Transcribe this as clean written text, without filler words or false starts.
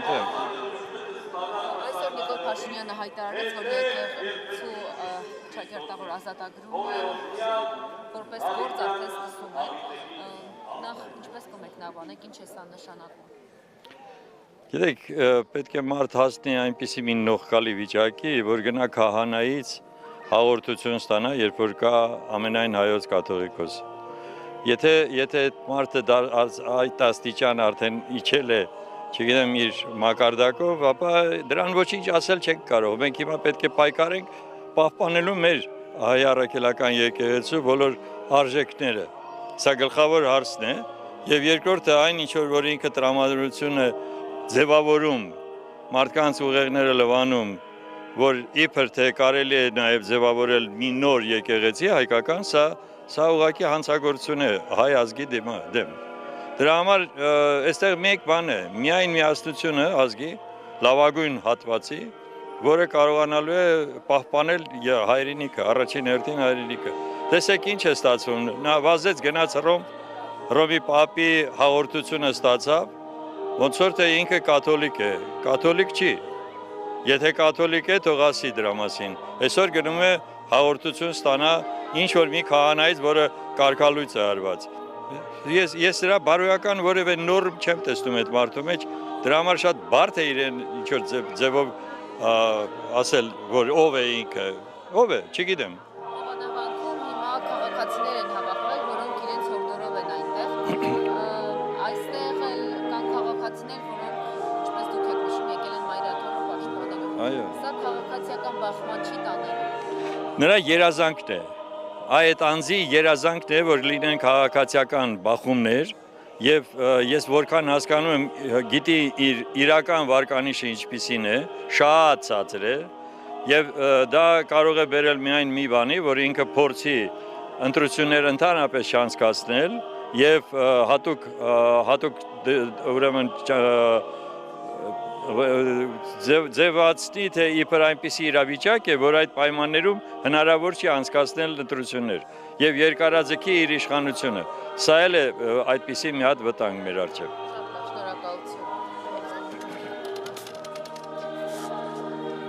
Այսօր Նիկոլ Փաշինյանը հայտարարեց, որ եկեղեցու ճակերտավոր ազատագրումը որպես գործ արդեն սկսում է։ Նախ ինչպես կմեկնաբանեք, ինչ է սա նշանակում։ Գիտեք, պետք է մարդ հասնի այնպիսի մի նողկալի վիճակի, որ գնա քահանայից հաղորդություն ստանա, երբ որ կա ամենայն հայոց կաթողիկոս։ Եթե այդ մարդը այդ աստիճան արդեն իջել է, չգիտեմ, իր մակարդակով, ապա դրան ոչինչ ասել չենք կարող։ Մենք հիմա պետք է պայքարենք պահպանելու մեր հայ առաքելական եկեղեցու բոլոր արժեքները։ Սա գլխավոր հարցն է, եւ երկրորդը այն ինչ որ ինքը տրամադրությունը ձևավորում, մարդկանց ուղեղները լվանում, որ իբր թե կարելի է նաև ձևավորել մի նոր եկեղեցի հայկական, սա ուղղակի հանցագործություն է հայ ազգի դեմ։ Դրա համար այստեղ մեկ բան է, միայն միասնությունը ազգի լավագույն հատվածի, որը կարողանալու է պահպանել հայրենիքը, առաջին հերթին հայրենիքը։ Տեսեք ինչ է ստացվում, նա վազեց գնաց Հռոմի պապի հաղորդությունը ստացավ, ոնց որ թե ինքը կաթոլիկ է, կաթոլիկ չի։ Եթե կաթոլիկ է, թող ասի դրա մասին։ Այսօր գնում է հաղորդություն ստանա ինչ որ մի քահանայից, որը կարգալույծ է արված։ Ես դրա բարոյական որևէ նորմ չեմ տեսնում այդ մարդու մեջ, դրա համար շատ բարդ է իրեն ինչ որ ձևով ասել, որ ով է ինքը, ով է, չգիտեմ։ Հավանաբանքում հիմա քաղաքացիներ են հավաքվել, որոնք իրենց հորդորով են այնտեղ։ Այստեղ կան քաղաքացիներ, որոնք, ինչպես դուք եք նշում, եկել են մայրաթորը պաշտպանելու։ Այո։ Սա քաղաքացիական բախման չի տանելու։ Նրա երազանքն է։ Այդ անձի երազանքն է, որ լինեն քաղաքացիական բախումներ, եւ ես որքան հասկանում եմ, գիտի իր իրական վարկանիշը ինչպիսին է, շատ ցածր է, եւ դա կարող է բերել միայն մի բանի, որ ինքը փորձի ընտրություններ ընդհանրապես չանցկացնել եւ հատուկ ուրեմն ձևացնի, թե իբր այնպիսի իրավիճակ է, որ այդ պայմաններում հնարավոր չի անցկացնել ընտրություններ եւ երկարաձգի իր իշխանությունը։ Սա էլ է այդպիսի մի հատ վտանգ մեր առջեւ։